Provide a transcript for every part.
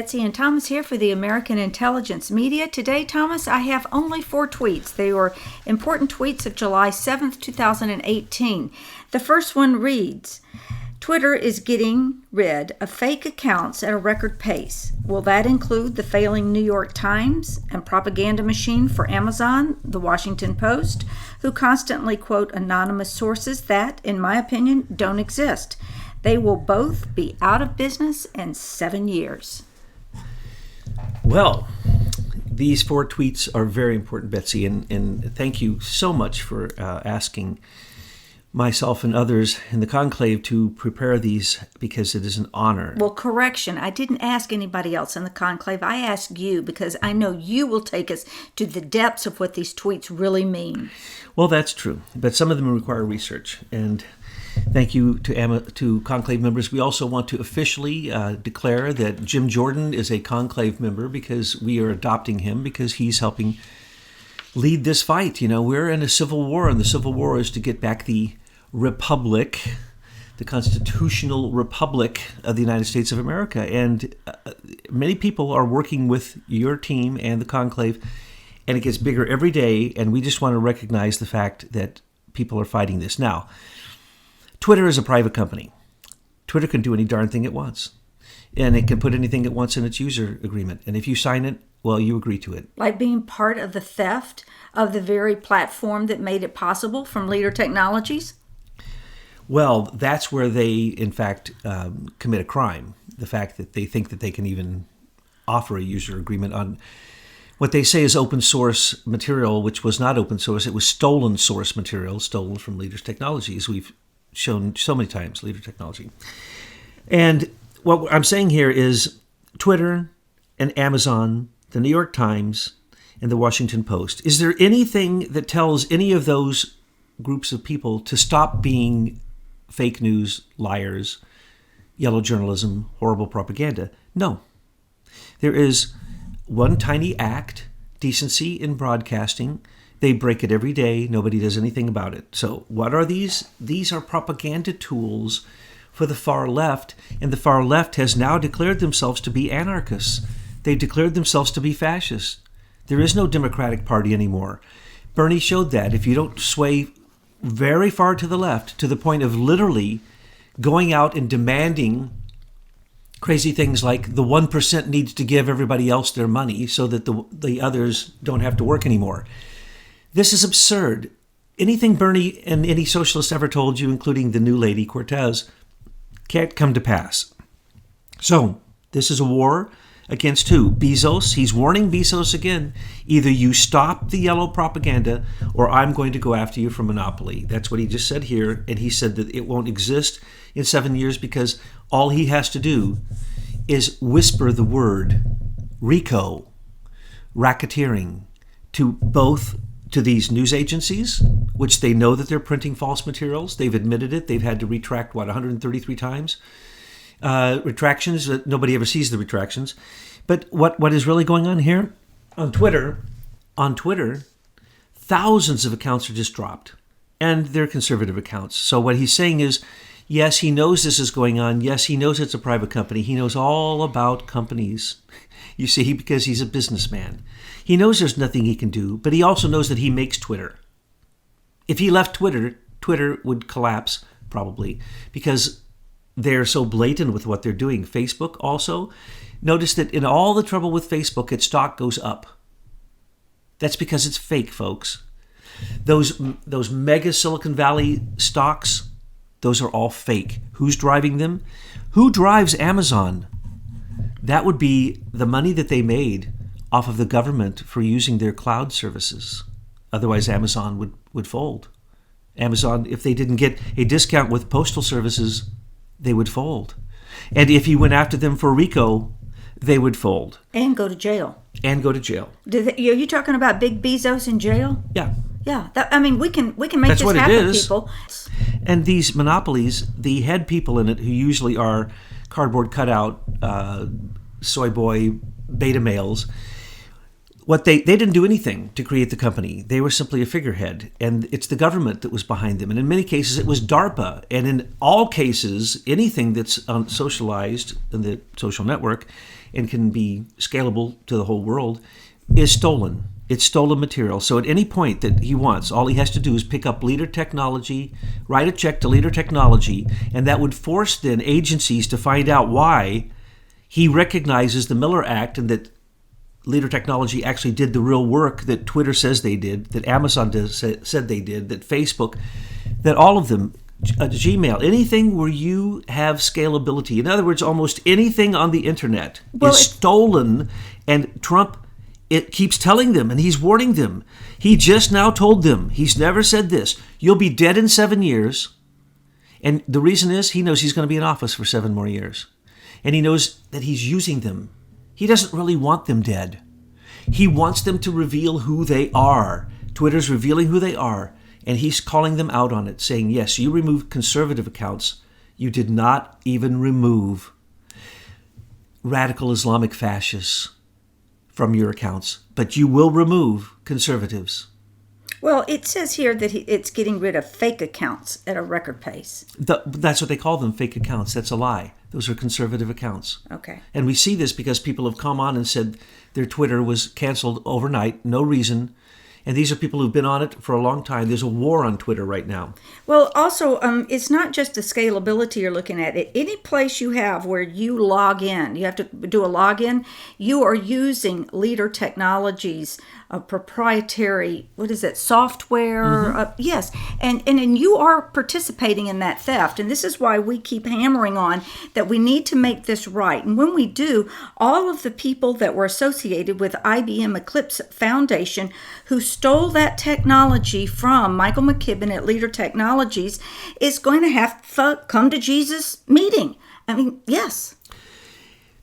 Betsy and Thomas here for the American Intelligence Media. Today, Thomas, I have only 4 tweets. They were important tweets of July 7th, 2018. The first one reads, Twitter is getting rid of fake accounts at a record pace. Will that include the failing New York Times and propaganda machine for Amazon, the Washington Post, who constantly quote anonymous sources that, in my opinion, don't exist? They will both be out of business in 7 years. Well, these 4 tweets are very important, Betsy, and thank you so much for asking myself and others in the conclave to prepare these, because it is an honor. Well, correction, I didn't ask anybody else in the conclave. I asked you because I know you will take us to the depths of what these tweets really mean. Well, that's true, but some of them require research, and thank you to conclave members. We also want to officially declare that Jim Jordan is a conclave member, because we are adopting him because he's helping lead this fight. You know, we're in a civil war, and the civil war is to get back the republic, the constitutional republic of the United States of America. And many people are working with your team and the conclave, and it gets bigger every day. And we just want to recognize the fact that people are fighting this. Now, Twitter is a private company. Twitter can do any darn thing it wants. And it can put anything it wants in its user agreement. And if you sign it, well, you agree to it. Like being part of the theft of the very platform that made it possible from Leader Technologies? Well, that's where they, in fact, commit a crime. The fact that they think that they can even offer a user agreement on what they say is open source material, which was not open source. It was stolen source material, stolen from Leader's Technologies. We've shown so many times, Leader Technology. And what I'm saying here is Twitter and Amazon, the New York Times, and the Washington Post. Is there anything that tells any of those groups of people to stop being fake news, liars, yellow journalism, horrible propaganda? No. There is one tiny act, decency in broadcasting. They break it every day. Nobody does anything about it. So what are these? These are propaganda tools for the far left, and the far left has now declared themselves to be anarchists. They declared themselves to be fascists. There is no Democratic Party anymore. Bernie showed that. If you don't sway very far to the left, to the point of literally going out and demanding crazy things like the 1% needs to give everybody else their money so that the others don't have to work anymore. This is absurd. Anything Bernie and any socialist ever told you, including the new lady, Cortez, can't come to pass. So, this is a war against who? Bezos. He's warning Bezos again. Either you stop the yellow propaganda or I'm going to go after you for monopoly. That's what he just said here. And he said that it won't exist in 7 years because all he has to do is whisper the word RICO, racketeering, to these news agencies, which they know that they're printing false materials. They've admitted it. They've had to retract, 133 times? Retractions. Nobody ever sees the retractions. But what is really going on here? On Twitter, thousands of accounts are just dropped. And they're conservative accounts. So what he's saying is, yes, he knows this is going on. Yes, he knows it's a private company. He knows all about companies. You see, because he's a businessman. He knows there's nothing he can do, but he also knows that he makes Twitter. If he left Twitter, Twitter would collapse, probably, because they're so blatant with what they're doing. Facebook also. Notice that in all the trouble with Facebook, its stock goes up. That's because it's fake, folks. Those mega Silicon Valley stocks, those are all fake. Who's driving them? Who drives Amazon? That would be the money that they made off of the government for using their cloud services. Otherwise, Amazon would fold. Amazon, if they didn't get a discount with postal services, they would fold. And if you went after them for RICO, they would fold. And go to jail. Are you talking about Big Bezos in jail? Yeah. Yeah. We can make That's this happen, people. And these monopolies, the head people in it, who usually are cardboard cutout, soy boy, beta males, they didn't do anything to create the company. They were simply a figurehead, and it's the government that was behind them. And in many cases, it was DARPA. And in all cases, anything that's socialized in the social network and can be scalable to the whole world, is stolen. It's stolen material. So at any point that he wants, all he has to do is pick up Leader Technology, write a check to Leader Technology, and that would force then agencies to find out why he recognizes the Miller Act and that Leader Technology actually did the real work that Twitter says they did, that Amazon said they did, that Facebook, that all of them, Gmail, anything where you have scalability. In other words, almost anything on the internet is stolen, and Trump, it keeps telling them, and he's warning them. He just now told them, he's never said this, you'll be dead in 7 years. And the reason is he knows he's going to be in office for 7 more years. And he knows that he's using them. He doesn't really want them dead. He wants them to reveal who they are. Twitter's revealing who they are, and he's calling them out on it, saying, yes, you removed conservative accounts. You did not even remove radical Islamic fascists from your accounts, but you will remove conservatives. Well, it says here that it's getting rid of fake accounts at a record pace. That's what they call them, fake accounts. That's a lie. Those are conservative accounts. Okay. And we see this because people have come on and said their Twitter was canceled overnight, no reason. And these are people who've been on it for a long time. There's a war on Twitter right now. Well, also, it's not just the scalability you're looking at. At any place you have where you log in, you have to do a login, you are using Leader Technologies, proprietary, software? Yes. And you are participating in that theft. And this is why we keep hammering on that we need to make this right. And when we do, all of the people that were associated with IBM Eclipse Foundation who stole that technology from Michael McKibben at Leader Technologies is going to have to come to Jesus meeting. I mean, yes.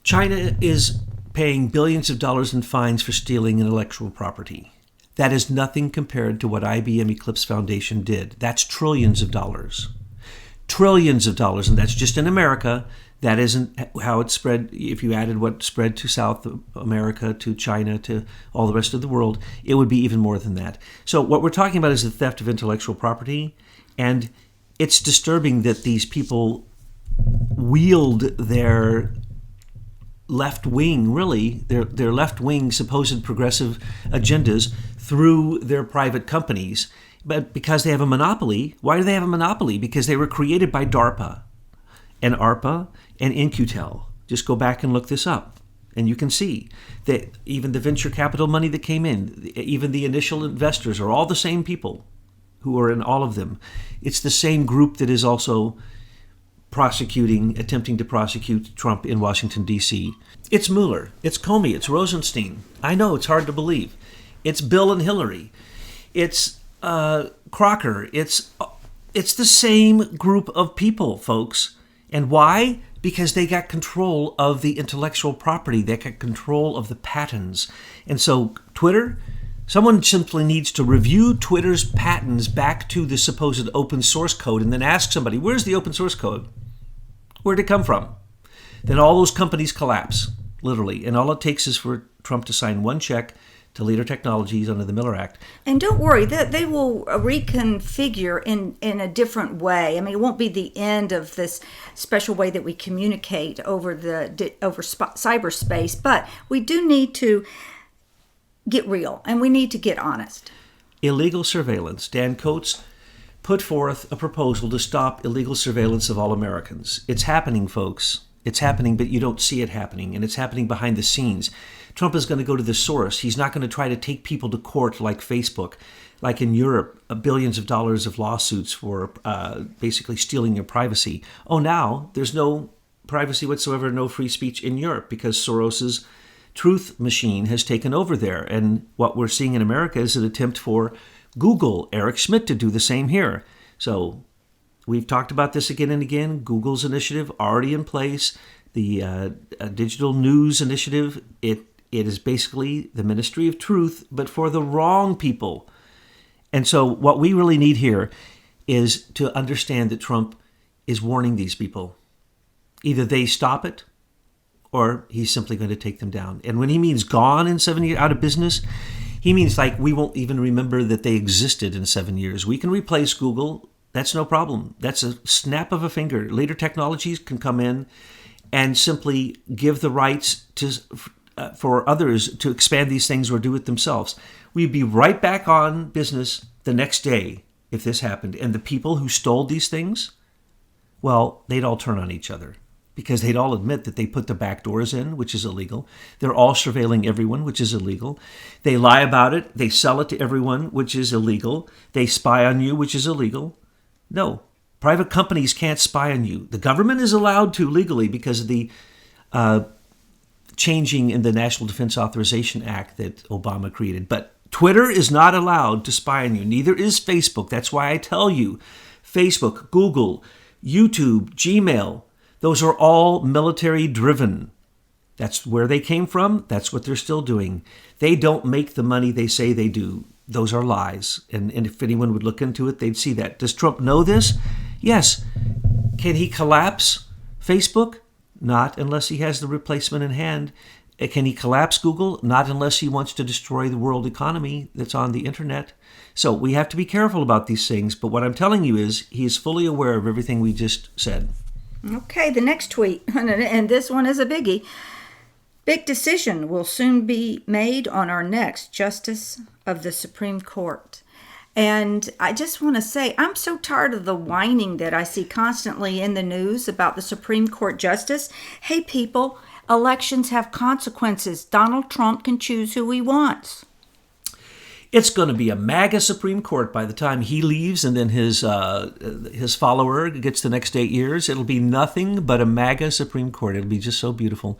China is paying billions of dollars in fines for stealing intellectual property. That is nothing compared to what IBM Eclipse Foundation did. That's trillions of dollars. Trillions of dollars, and that's just in America. That isn't how it spread. If you added what spread to South America, to China, to all the rest of the world, it would be even more than that. So what we're talking about is the theft of intellectual property, and it's disturbing that these people wield their left-wing, their left-wing supposed progressive agendas through their private companies. But because they have a monopoly, why do they have a monopoly? Because they were created by DARPA and ARPA and In-Q-Tel. Just go back and look this up, and you can see that even the venture capital money that came in, even the initial investors are all the same people who are in all of them. It's the same group that is also attempting to prosecute Trump in Washington, D.C. It's Mueller, it's Comey, it's Rosenstein. I know, it's hard to believe. It's Bill and Hillary. It's Crocker. It's the same group of people, folks. And why? Because they got control of the intellectual property. They got control of the patents. And so Twitter, someone simply needs to review Twitter's patents back to the supposed open source code and then ask somebody, where's the open source code? Where'd it come from? Then all those companies collapse, literally. And all it takes is for Trump to sign one check to Leader Technologies under the Miller Act. And don't worry, that they will reconfigure in a different way. I mean, it won't be the end of this special way that we communicate over cyberspace, but we do need to get real, and we need to get honest. Illegal surveillance. Dan Coates put forth a proposal to stop illegal surveillance of all Americans. It's happening, folks. It's happening, but you don't see it happening, and it's happening behind the scenes. Trump is going to go to the source. He's not going to try to take people to court like Facebook, like in Europe, billions of dollars of lawsuits for basically stealing your privacy. Oh, now there's no privacy whatsoever, no free speech in Europe because Soros's truth machine has taken over there. And what we're seeing in America is an attempt for Google, Eric Schmidt, to do the same here. So we've talked about this again and again. Google's initiative already in place. The digital news initiative, it is basically the Ministry of Truth, but for the wrong people. And so what we really need here is to understand that Trump is warning these people. Either they stop it, or he's simply going to take them down. And when he means gone in 7 years, out of business, he means like we won't even remember that they existed in 7 years. We can replace Google. That's no problem. That's a snap of a finger. Leader Technologies can come in and simply give the rights for others to expand these things or do it themselves. We'd be right back on business the next day if this happened. And the people who stole these things, well, they'd all turn on each other because they'd all admit that they put the back doors in, which is illegal. They're all surveilling everyone, which is illegal. They lie about it. They sell it to everyone, which is illegal. They spy on you, which is illegal. No, private companies can't spy on you. The government is allowed to legally because of the changing in the National Defense Authorization Act that Obama created. But Twitter is not allowed to spy on you. Neither is Facebook. That's why I tell you, Facebook, Google, YouTube, Gmail, those are all military driven. That's where they came from. That's what they're still doing. They don't make the money they say they do. Those are lies. And if anyone would look into it, they'd see that. Does Trump know this? Yes. Can he collapse Facebook? Not unless he has the replacement in hand. Can he collapse Google? Not unless he wants to destroy the world economy that's on the internet. So we have to be careful about these things. But what I'm telling you is he is fully aware of everything we just said. Okay, the next tweet, and this one is a biggie. Big decision will soon be made on our next Justice of the Supreme Court. And I just want to say, I'm so tired of the whining that I see constantly in the news about the Supreme Court justice. Hey, people, elections have consequences. Donald Trump can choose who he wants. It's going to be a MAGA Supreme Court by the time he leaves and then his follower gets the next 8 years. It'll be nothing but a MAGA Supreme Court. It'll be just so beautiful.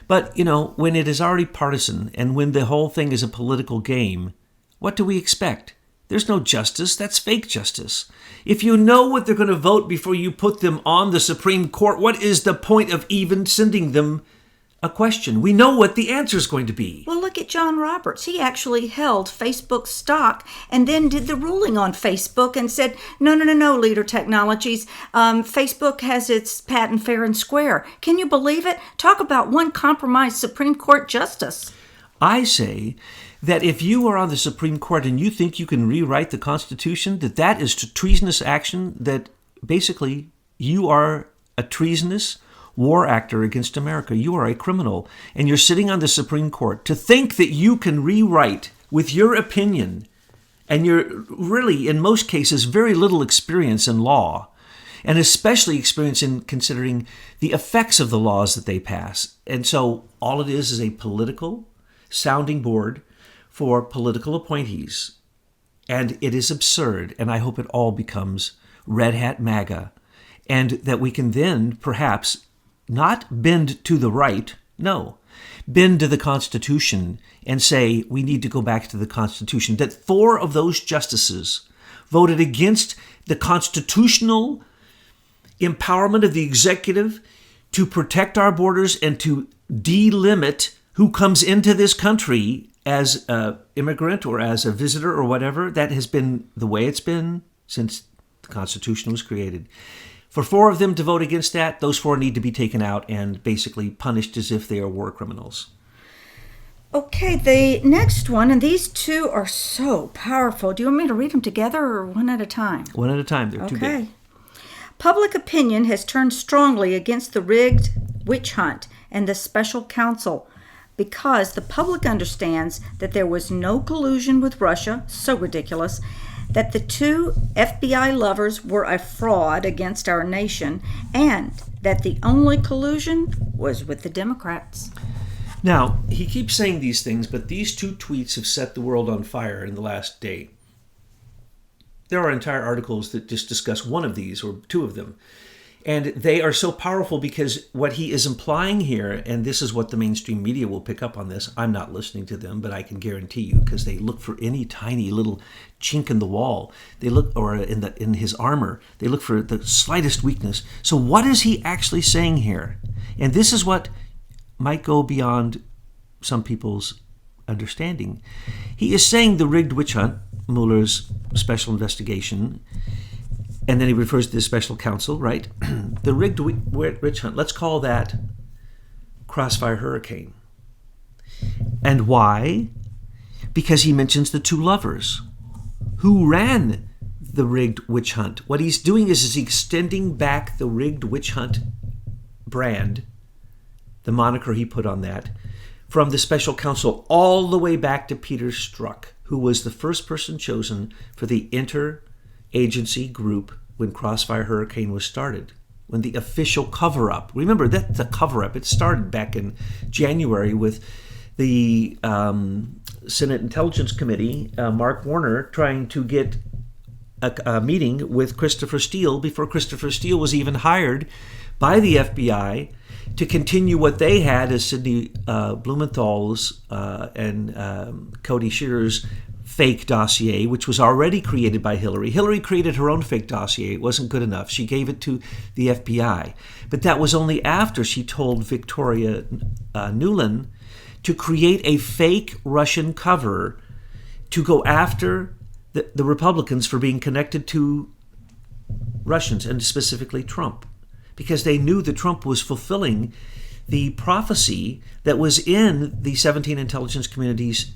But, when it is already partisan and when the whole thing is a political game, what do we expect? There's no justice. That's fake justice. If you know what they're going to vote before you put them on the Supreme Court, what is the point of even sending them a question? We know what the answer is going to be. Well, look at John Roberts. He actually held Facebook stock and then did the ruling on Facebook and said, no, Leader Technologies. Facebook has its patent fair and square. Can you believe it? Talk about one compromised Supreme Court justice. I say that if you are on the Supreme Court and you think you can rewrite the Constitution, that is treasonous action, that basically you are a treasonous war actor against America. You are a criminal, and you're sitting on the Supreme Court. To think that you can rewrite with your opinion, and you're really, in most cases, very little experience in law, and especially experience in considering the effects of the laws that they pass. And so all it is a political sounding board for political appointees. And it is absurd, and I hope it all becomes Red Hat MAGA, and that we can then perhaps not bend to the right, no, bend to the Constitution and say we need to go back to the Constitution. That 4 of those justices voted against the constitutional empowerment of the executive to protect our borders and to delimit who comes into this country as an immigrant or as a visitor or whatever. That has been the way it's been since the Constitution was created. For 4 of them to vote against that, those 4 need to be taken out and basically punished as if they are war criminals. Okay, the next one, and these 2 are so powerful. Do you want me to read them together or one at a time? One at a time. They're too big. Public opinion has turned strongly against the rigged witch hunt and the special counsel because the public understands that there was no collusion with Russia, so ridiculous, that the 2 FBI lovers were a fraud against our nation, and that the only collusion was with the Democrats. Now, he keeps saying these things, but these 2 tweets have set the world on fire in the last day. There are entire articles that just discuss one of these or 2 of them. And they are so powerful because what he is implying here, and this is what the mainstream media will pick up on this, I'm not listening to them, but I can guarantee you, because they look for any tiny little chink in the wall. They look, or in his armor, they look for the slightest weakness. So what is he actually saying here? And this is what might go beyond some people's understanding. He is saying the rigged witch hunt, Mueller's special investigation, and then he refers to the special counsel, right? The rigged witch hunt, let's call that Crossfire Hurricane. And why? Because he mentions the 2 lovers who ran the rigged witch hunt. What he's doing is extending back the rigged witch hunt brand the moniker he put on that, from the special counsel all the way back to Peter Strzok, who was the first person chosen for the interagency group when Crossfire Hurricane was started, when the official cover-up. Remember, that's a cover-up. It started back in January with the Senate Intelligence Committee, Mark Warner, trying to get a meeting with Christopher Steele before Christopher Steele was even hired by the FBI to continue what they had as Sidney Blumenthal's and Cody Shearer's fake dossier, which was already created by Hillary. Hillary created her own fake dossier. It wasn't good enough. She gave it to the FBI. But that was only after she told Victoria Nuland to create a fake Russian cover to go after the Republicans for being connected to Russians, and specifically Trump, because they knew that Trump was fulfilling the prophecy that was in the 17 intelligence communities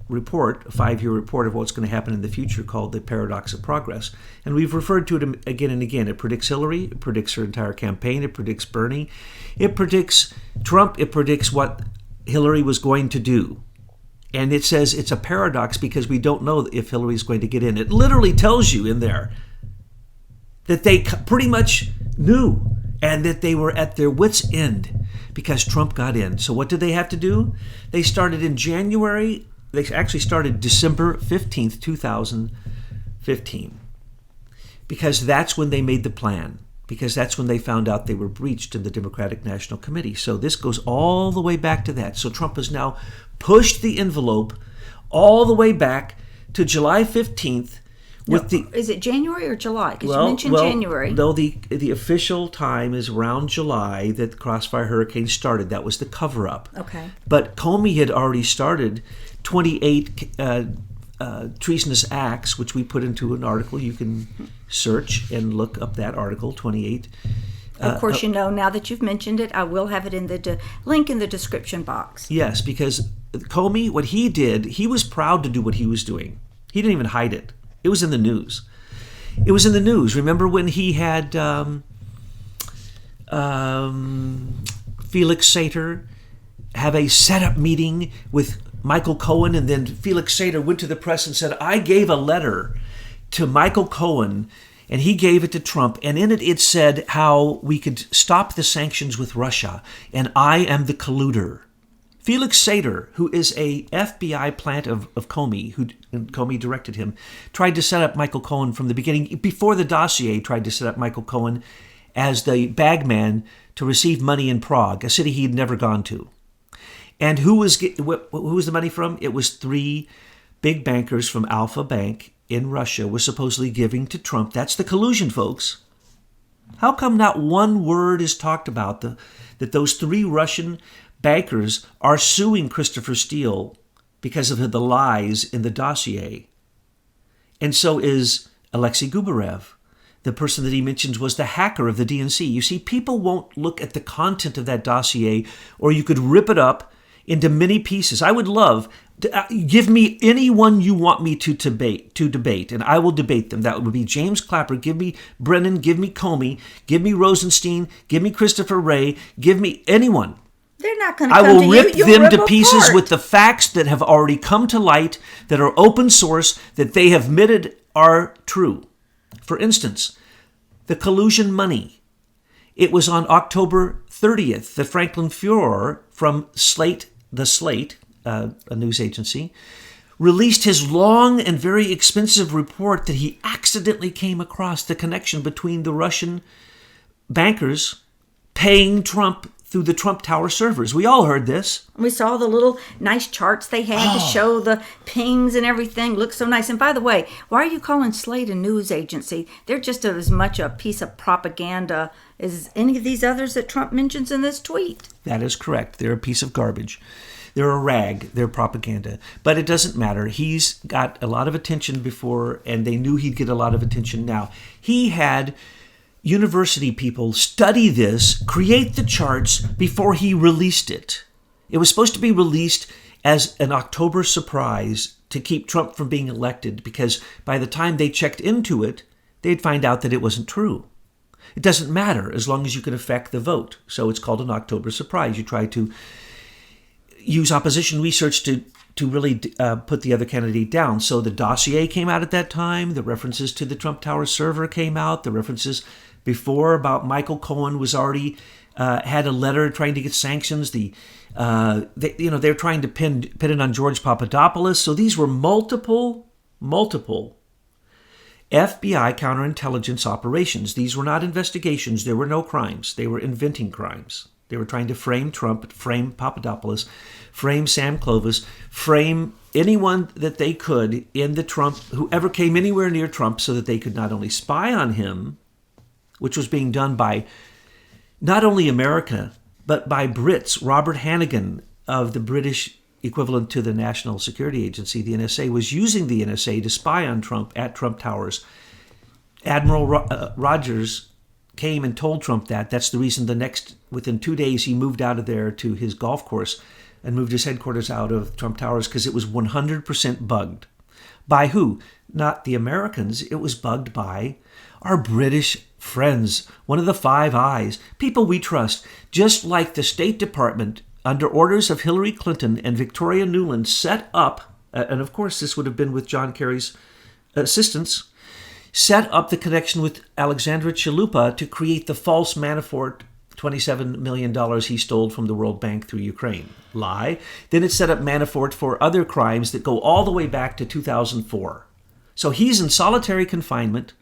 report, a 5-year report of what's going to happen in the future, called the Paradox of Progress. And we've referred to it again and again. It predicts Hillary, it predicts her entire campaign, it predicts Bernie, it predicts Trump, it predicts what Hillary was going to do. And it says it's a paradox because we don't know if Hillary's going to get in. It literally tells you in there that they pretty much knew and that they were at their wits' end because Trump got in. So what did they have to do? They started in January. They actually started December 15th, 2015, because that's when they made the plan, because that's when they found out they were breached in the Democratic National Committee. So this goes all the way back to that. So Trump has now pushed the envelope all the way back to July 15th. Is it January or July? Because you mentioned January. No, the official time is around July that the Crossfire Hurricane started. That was the cover-up. Okay. But Comey had already started 28 treasonous acts, which we put into an article. You can search and look up that article, 28. Of course, now that you've mentioned it, I will have it in the link in the description box. Yes, because Comey, what he did, he was proud to do what he was doing. He didn't even hide it. It was in the news. It was in the news. Remember when he had Felix Sater have a setup meeting with Michael Cohen, and then Felix Sater went to the press and said, I gave a letter to Michael Cohen, and he gave it to Trump, and in it said how we could stop the sanctions with Russia, and I am the colluder. Felix Sater, who is a FBI plant of Comey, and Comey directed him, tried to set up Michael Cohen from the beginning. Before the dossier, tried to set up Michael Cohen as the bagman to receive money in Prague, a city he had never gone to. And who was the money from? It was 3 big bankers from Alpha Bank in Russia was supposedly giving to Trump. That's the collusion, folks. How come not one word is talked about that those 3 Russian bankers are suing Christopher Steele because of the lies in the dossier? And so is Alexei Gubarev. The person that he mentions was the hacker of the DNC. You see, people won't look at the content of that dossier, or you could rip it up into many pieces. I would love to give me anyone you want me to debate, and I will debate them. That would be James Clapper. Give me Brennan. Give me Comey. Give me Rosenstein. Give me Christopher Wray. Give me anyone. They're not going to come I will to rip you. them Rip to pieces apart. with the facts that have already come to light, that are open source, that they have admitted are true. For instance, the collusion money. It was on October 30th that Franklin Furor from Slate, a news agency, released his long and very expensive report that he accidentally came across the connection between the Russian bankers paying Trump through the Trump Tower servers. We all heard this. We saw the little nice charts they had to show the pings and everything. Looked so nice. And by the way, why are you calling Slate a news agency? They're just as much a piece of propaganda as any of these others that Trump mentions in this tweet. That is correct. They're a piece of garbage. They're a rag. They're propaganda. But it doesn't matter. He's got a lot of attention before, and they knew he'd get a lot of attention now. He had university people study this, create the charts before he released it. It was supposed to be released as an October surprise to keep Trump from being elected, because by the time they checked into it, they'd find out that it wasn't true. It doesn't matter as long as you can affect the vote. So it's called an October surprise. You try to use opposition research to really put the other candidate down. So the dossier came out at that time. The references to the Trump Tower server came out. The references before about Michael Cohen was already had a letter trying to get sanctions. They're trying to pin it on George Papadopoulos. So these were multiple FBI counterintelligence operations. These were not investigations. There were no crimes. They were inventing crimes. They were trying to frame Trump, frame Papadopoulos, frame Sam Clovis, frame anyone that they could in the Trump, whoever came anywhere near Trump, so that they could not only spy on him, which was being done by not only America, but by Brits. Robert Hannigan of the British equivalent to the National Security Agency, the NSA, was using the NSA to spy on Trump at Trump Towers. Admiral Rogers came and told Trump that. That's the reason within 2 days, he moved out of there to his golf course and moved his headquarters out of Trump Towers, because it was 100% bugged. By who? Not the Americans. It was bugged by our British friends, one of the Five Eyes, people we trust, just like the State Department, under orders of Hillary Clinton and Victoria Nuland, set up, and of course this would have been with John Kerry's assistance, set up the connection with Alexandra Chalupa to create the false Manafort $27 million he stole from the World Bank through Ukraine. Lie. Then it set up Manafort for other crimes that go all the way back to 2004. So he's in solitary confinement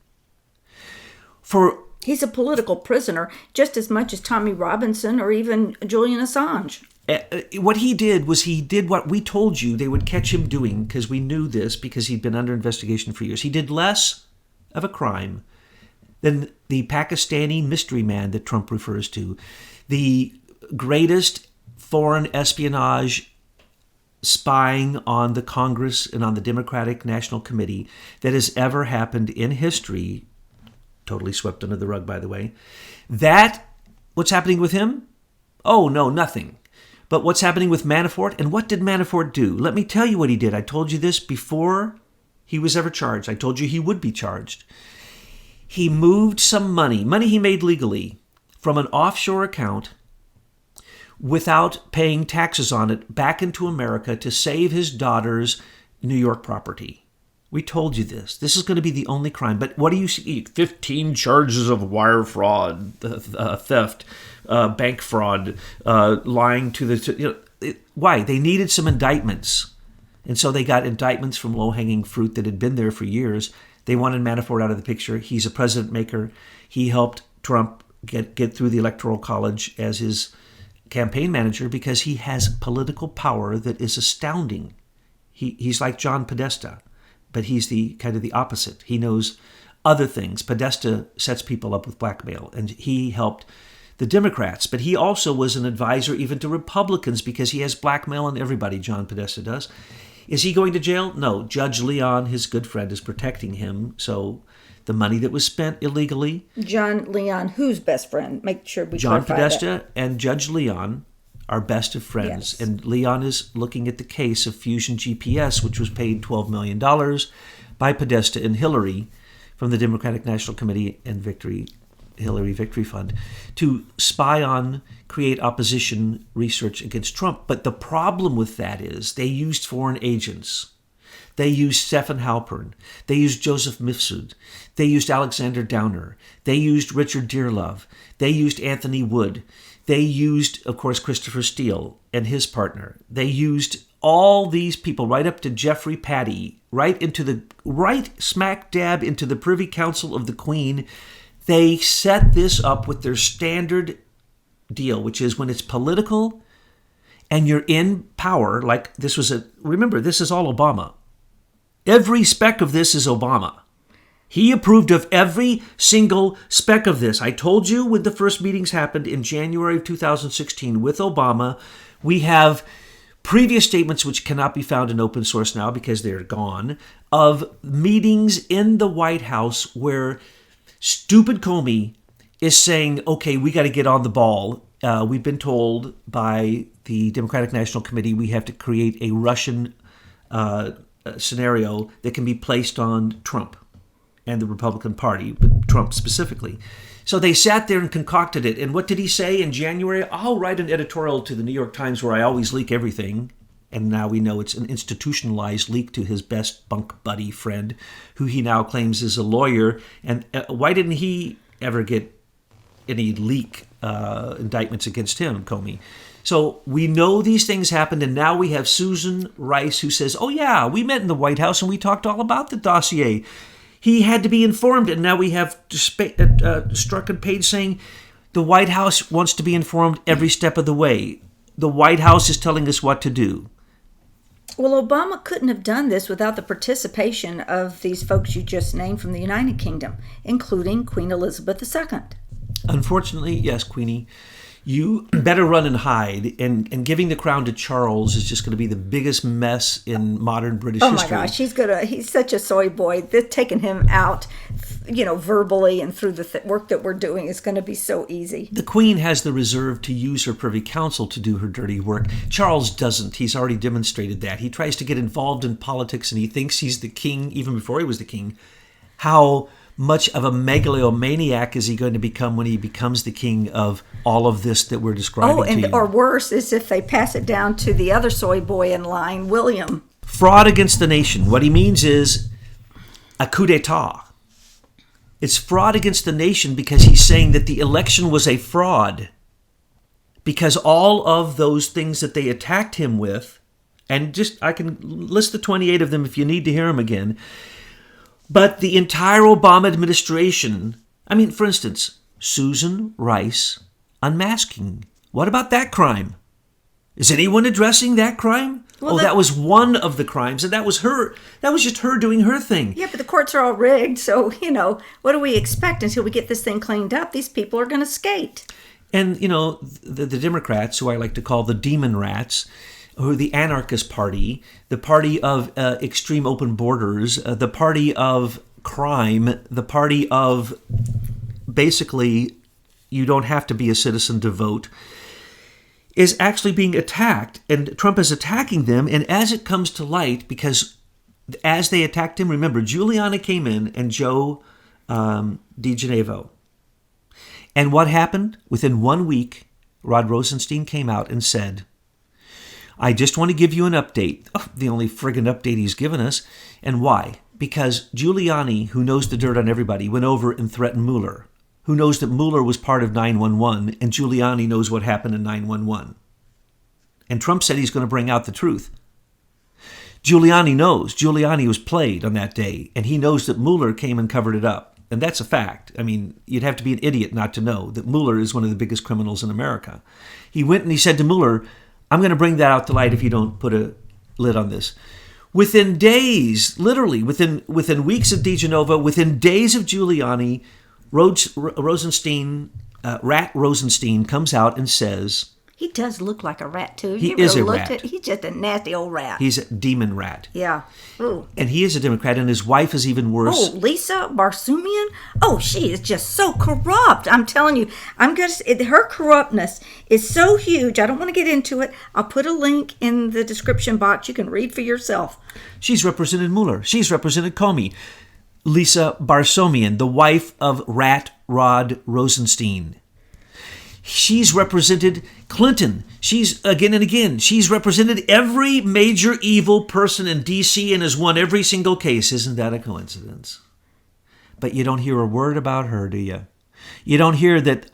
for... He's a political prisoner just as much as Tommy Robinson or even Julian Assange. What he did was he did what we told you they would catch him doing, because we knew this because he'd been under investigation for years. He did less of a crime than the Pakistani mystery man that Trump refers to, the greatest foreign espionage spying on the Congress and on the Democratic National Committee that has ever happened in history. Totally swept under the rug, by the way. What's happening with him? Oh, no, nothing. But what's happening with Manafort? And what did Manafort do? Let me tell you what he did. I told you this before he was ever charged. I told you he would be charged. He moved some money he made legally, from an offshore account without paying taxes on it back into America to save his daughter's New York property. We told you this. This is going to be the only crime. But what do you see? 15 charges of wire fraud, theft, bank fraud, lying to the... Why? They needed some indictments. And so they got indictments from low-hanging fruit that had been there for years. They wanted Manafort out of the picture. He's a president maker. He helped Trump get through the Electoral College as his campaign manager because he has political power that is astounding. He's like John Podesta, but he's the kind of the opposite. He knows other things. Podesta sets people up with blackmail, and he helped the Democrats. But he also was an advisor even to Republicans because he has blackmail on everybody, John Podesta does. Is he going to jail? No. Judge Leon, his good friend, is protecting him. So the money that was spent illegally... John Leon, whose best friend? Make sure we John clarify Podesta that. And Judge Leon are best of friends. Yes. And Leon is looking at the case of Fusion GPS, which was paid $12 million by Podesta and Hillary from the Democratic National Committee and Hillary Victory Fund to spy on, create opposition research against Trump. But the problem with that is they used foreign agents. They used Stefan Halpern. They used Joseph Mifsud. They used Alexander Downer. They used Richard Dearlove. They used Anthony Wood. They used, of course, Christopher Steele and his partner. They used all these people right up to Jeffrey Patty, right smack dab into the Privy Council of the Queen. They set this up with their standard deal, which is when it's political and you're in power, like this was remember, this is all Obama. Every speck of this is Obama. He approved of every single speck of this. I told you when the first meetings happened in January of 2016 with Obama, we have previous statements which cannot be found in open source now because they're gone, of meetings in the White House where stupid Comey is saying, okay, we got to get on the ball. We've been told by the Democratic National Committee we have to create a Russian scenario that can be placed on Trump and the Republican Party, but Trump specifically. So they sat there and concocted it. And what did he say in January? I'll write an editorial to the New York Times where I always leak everything. And now we know it's an institutionalized leak to his best bunk buddy friend, who he now claims is a lawyer. And why didn't he ever get any leak indictments against him, Comey? So we know these things happened, and now we have Susan Rice who says, oh yeah, we met in the White House and we talked all about the dossier. He had to be informed, and now we have Strzok and Page saying the White House wants to be informed every step of the way. The White House is telling us what to do. Well, Obama couldn't have done this without the participation of these folks you just named from the United Kingdom, including Queen Elizabeth II. Unfortunately, yes, Queenie. You better run and hide, and giving the crown to Charles is just going to be the biggest mess in modern British history. Oh my gosh, he's such a soy boy. Taking him out, verbally and through the work that we're doing is going to be so easy. The Queen has the reserve to use her Privy Council to do her dirty work. Charles doesn't. He's already demonstrated that. He tries to get involved in politics, and he thinks he's the king even before he was the king. How much of a megalomaniac is he going to become when he becomes the king of all of this that we're describing to you? Or worse is if they pass it down to the other soy boy in line, William. Fraud against the nation. What he means is a coup d'etat. It's fraud against the nation because he's saying that the election was a fraud. Because all of those things that they attacked him with, and I can list the 28 of them if you need to hear them again, but the entire Obama administration, for instance, Susan Rice unmasking. What about that crime? Is anyone addressing that crime? Well, that was one of the crimes, and that was her. That was just her doing her thing. Yeah, but the courts are all rigged, so, what do we expect until we get this thing cleaned up? These people are going to skate. And, the Democrats, who I like to call the demon rats, who are the anarchist party, the party of extreme open borders, the party of crime, the party of basically you don't have to be a citizen to vote, is actually being attacked. And Trump is attacking them. And as it comes to light, because as they attacked him, remember, Giuliani came in and Joe DiGenevo. And what happened? Within 1 week, Rod Rosenstein came out and said, I just want to give you an update. The only friggin' update he's given us. And why? Because Giuliani, who knows the dirt on everybody, went over and threatened Mueller, who knows that Mueller was part of 911, and Giuliani knows what happened in 911. And Trump said he's going to bring out the truth. Giuliani knows. Giuliani was played on that day, and he knows that Mueller came and covered it up. And that's a fact. You'd have to be an idiot not to know that Mueller is one of the biggest criminals in America. He went and he said to Mueller, I'm going to bring that out to light if you don't put a lid on this. Within days, literally, within weeks of DiGenevo, within days of Giuliani, Rosenstein, Rat Rosenstein comes out and says... He does look like a rat, too. He is a rat. He's just a nasty old rat. He's a demon rat. Yeah. Ooh. And he is a Democrat, and his wife is even worse. Oh, Lisa Barsumian? Oh, she is just so corrupt. I'm telling you, her corruptness is so huge. I don't want to get into it. I'll put a link in the description box. You can read for yourself. She's represented Mueller. She's represented Comey. Lisa Barsomian, the wife of Rat Rod Rosenstein. She's represented Clinton. She's, again and again, she's represented every major evil person in D.C. and has won every single case. Isn't that a coincidence? But you don't hear a word about her, do you? You don't hear that,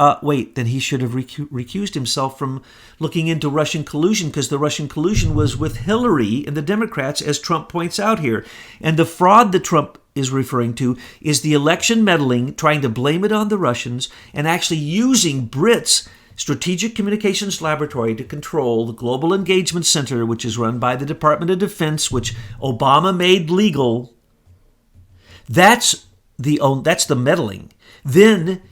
then he should have recused himself from looking into Russian collusion, because the Russian collusion was with Hillary and the Democrats, as Trump points out here. And the fraud that Trump is referring to is the election meddling, trying to blame it on the Russians, and actually using Brits' Strategic Communications Laboratory to control the Global Engagement Center, which is run by the Department of Defense, which Obama made legal. That's the meddling. Then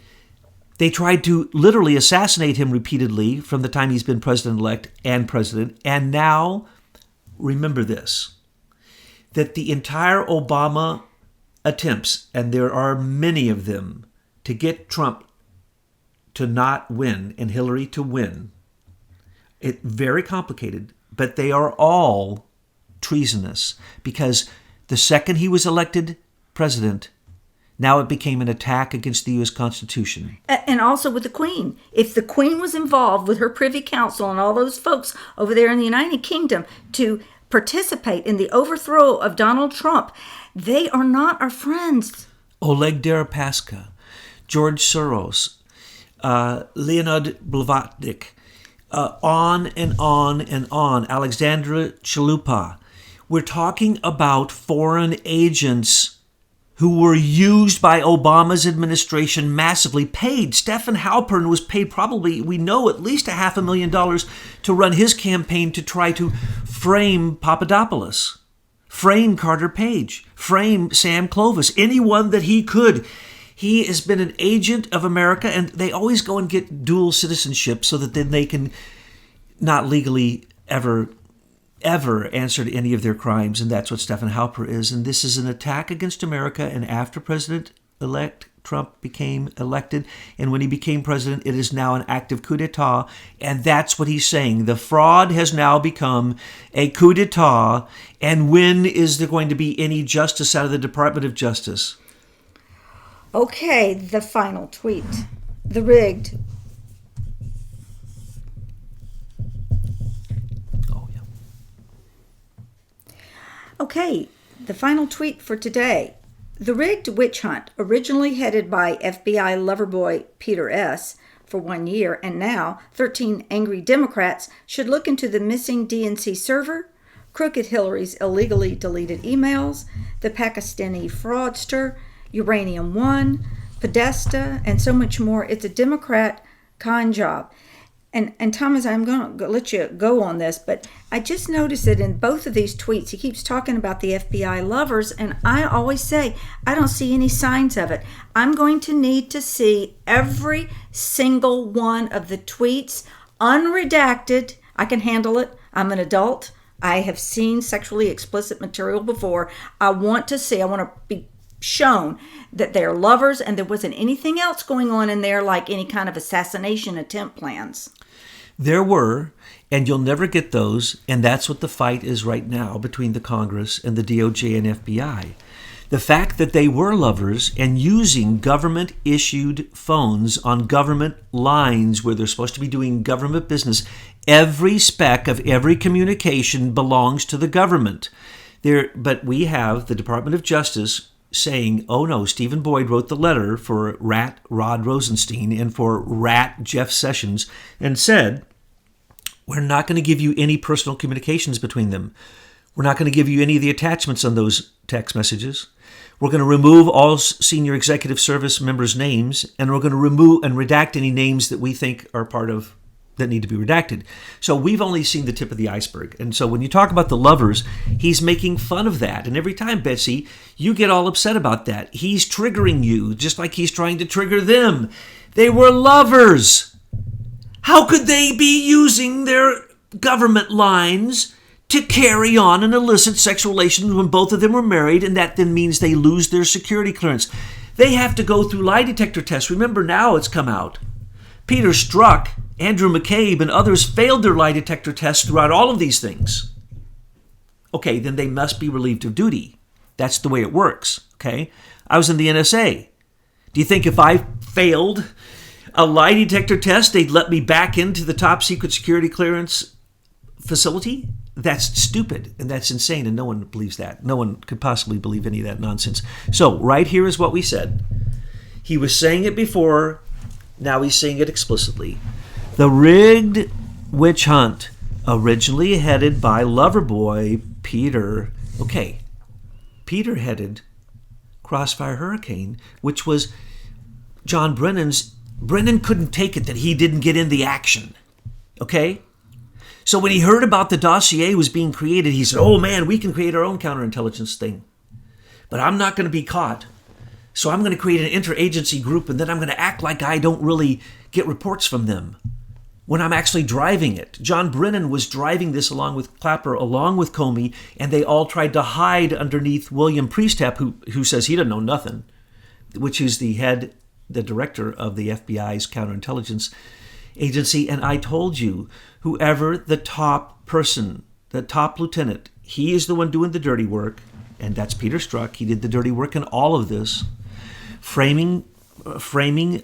they tried to literally assassinate him repeatedly from the time he's been president-elect and president. And now, remember this, that the entire Obama attempts, and there are many of them, to get Trump to not win and Hillary to win, it's very complicated, but they are all treasonous, because the second he was elected president, Now it became an attack against the U.S. Constitution. And also with the Queen. If the Queen was involved with her Privy Council and all those folks over there in the United Kingdom to participate in the overthrow of Donald Trump, they are not our friends. Oleg Deripaska, George Soros, Leonid Blavatnik, on and on and on, Alexandra Chalupa. We're talking about foreign agents who were used by Obama's administration, massively paid. Stephen Halpern was paid probably, we know, at least $500,000 to run his campaign to try to frame Papadopoulos, frame Carter Page, frame Sam Clovis, anyone that he could. He has been an agent of America, and they always go and get dual citizenship so that then they can not legally ever answer to any of their crimes, and that's what Stephen Halper is. And this is an attack against America, and after President-elect Trump became elected, and when he became president, it is now an active coup d'etat, and that's what he's saying. The fraud has now become a coup d'etat, and when is there going to be any justice out of the Department of Justice? Okay, the final tweet. The rigged. Okay, the final tweet for today. The rigged witch hunt, originally headed by FBI loverboy Peter S. for 1 year, and now 13 angry Democrats should look into the missing DNC server, Crooked Hillary's illegally deleted emails, the Pakistani fraudster, Uranium One, Podesta, and so much more. It's a Democrat con job. And Thomas, I'm going to let you go on this, but I just noticed that in both of these tweets, he keeps talking about the FBI lovers, and I always say, I don't see any signs of it. I'm going to need to see every single one of the tweets, unredacted. I can handle it. I'm an adult. I have seen sexually explicit material before. I want to be shown that they're lovers and there wasn't anything else going on in there like any kind of assassination attempt plans. There were, and you'll never get those, and that's what the fight is right now between the Congress and the DOJ and FBI. The fact that they were lovers and using government-issued phones on government lines where they're supposed to be doing government business, every speck of every communication belongs to the government. But we have the Department of Justice saying, oh no, Stephen Boyd wrote the letter for Rat Rod Rosenstein and for Rat Jeff Sessions and said, we're not going to give you any personal communications between them. We're not going to give you any of the attachments on those text messages. We're going to remove all senior executive service members' names, and we're going to remove and redact any names that we think are part of that need to be redacted. So we've only seen the tip of the iceberg. And so when you talk about the lovers, he's making fun of that. And every time, Betsy, you get all upset about that. He's triggering you, just like he's trying to trigger them. They were lovers. How could they be using their government lines to carry on an illicit sexual relation when both of them were married, and that then means they lose their security clearance? They have to go through lie detector tests. Remember, now it's come out. Peter Strzok, Andrew McCabe, and others failed their lie detector tests throughout all of these things. Okay, then they must be relieved of duty. That's the way it works, okay? I was in the NSA. Do you think if I failed a lie detector test, they'd let me back into the top secret security clearance facility? That's stupid, and that's insane, and no one believes that. No one could possibly believe any of that nonsense. So right here is what we said. He was saying it before, now he's saying it explicitly. The rigged witch hunt, originally headed by Loverboy Peter. Okay, Peter headed Crossfire Hurricane, which was John Brennan's. Brennan couldn't take it that he didn't get in the action. Okay? So when he heard about the dossier was being created, he said, oh man, we can create our own counterintelligence thing. But I'm not going to be caught. So I'm going to create an interagency group, and then I'm going to act like I don't really get reports from them when I'm actually driving it. John Brennan was driving this along with Clapper, along with Comey, and they all tried to hide underneath William Priestap, who says he doesn't know nothing, which is the director of the FBI's counterintelligence agency. And I told you, whoever the top person, the top lieutenant, he is the one doing the dirty work, and that's Peter Strzok. He did the dirty work in all of this. framing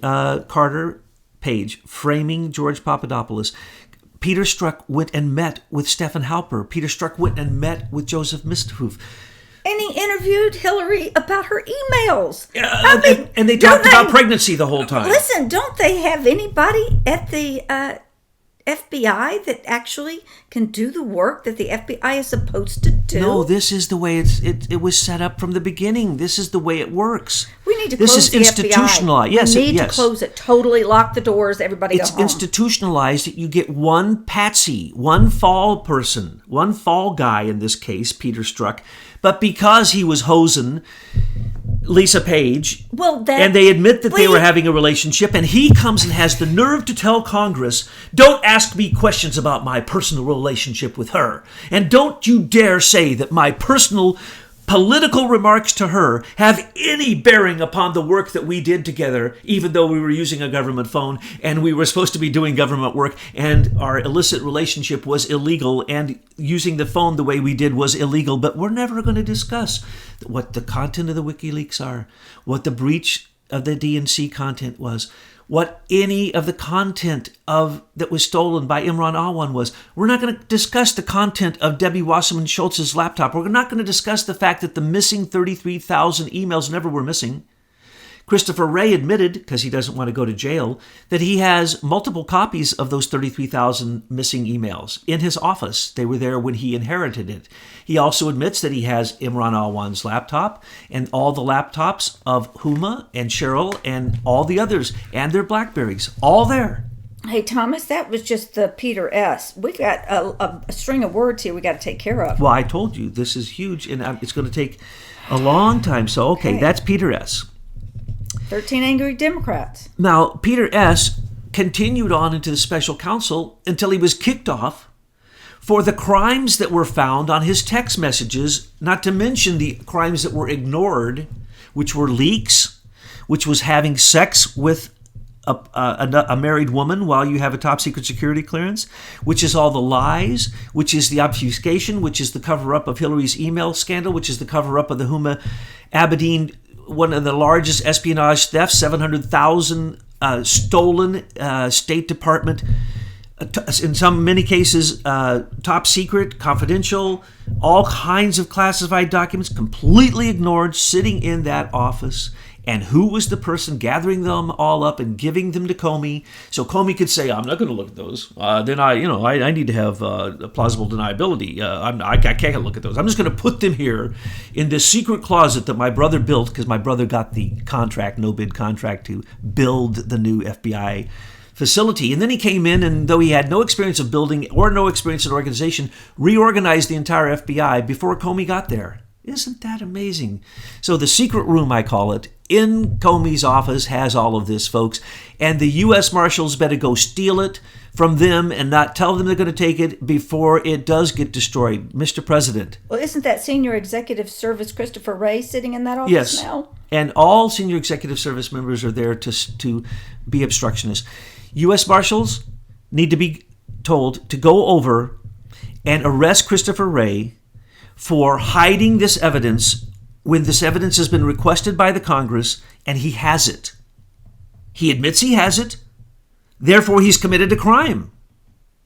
Carter Page, framing George Papadopoulos. Peter Strzok went and met with Stephen Halper. Peter Strzok went and met with Joseph Misthoff. And he interviewed Hillary about her emails. And they talked about pregnancy the whole time. Listen, don't they have anybody at the FBI that actually can do the work that the FBI is supposed to do? No, this is the way it was set up from the beginning. This is the way it works. We need to close this is the institutionalized. FBI. Yes, we need to close it. Totally lock the doors. Everybody go home. It's institutionalized. You get one patsy, one fall person, one fall guy in this case, Peter Strzok. But because he was hosing Lisa Page, and they admit that they were having a relationship, and he comes and has the nerve to tell Congress, don't ask me questions about my personal relationship with her, and don't you dare say that my personal political remarks to her have any bearing upon the work that we did together, even though we were using a government phone and we were supposed to be doing government work, and our illicit relationship was illegal, and using the phone the way we did was illegal. But we're never going to discuss what the content of the WikiLeaks are, what the breach of the DNC content was, what any of the content that was stolen by Imran Awan was. We're not going to discuss the content of Debbie Wasserman Schultz's laptop. We're not going to discuss the fact that the missing 33,000 emails never were missing. Christopher Wray admitted, because he doesn't want to go to jail, that he has multiple copies of those 33,000 missing emails in his office. They were there when he inherited it. He also admits that he has Imran Awan's laptop and all the laptops of Huma and Cheryl and all the others and their BlackBerries, all there. Hey, Thomas, that was just the Peter S. We got a string of words here we got to take care of. Well, I told you, this is huge, and it's going to take a long time. So, okay, that's Peter S. 13 Angry Democrats. Now, Peter S. continued on into the special counsel until he was kicked off for the crimes that were found on his text messages, not to mention the crimes that were ignored, which were leaks, which was having sex with a married woman while you have a top secret security clearance, which is all the lies, which is the obfuscation, which is the cover-up of Hillary's email scandal, which is the cover-up of the Huma Abedin, one of the largest espionage thefts, 700,000 stolen State Department, in many cases, top secret, confidential, all kinds of classified documents completely ignored, sitting in that office. And who was the person gathering them all up and giving them to Comey? So Comey could say, I'm not going to look at those. Then I need to have a plausible deniability. I can't look at those. I'm just going to put them here in this secret closet that my brother built, because my brother got the contract, no-bid contract, to build the new FBI facility. And then he came in, and though he had no experience of building or no experience in organization, reorganized the entire FBI before Comey got there. Isn't that amazing? So the secret room, I call it, in Comey's office has all of this, folks. And the U.S. Marshals better go steal it from them and not tell them they're going to take it before it does get destroyed. Mr. President. Well, isn't that Senior Executive Service Christopher Wray sitting in that office now? And all Senior Executive Service members are there to be obstructionists. U.S. Marshals need to be told to go over and arrest Christopher Wray for hiding this evidence when this evidence has been requested by the Congress, and he has it. He admits he has it. Therefore, he's committed a crime.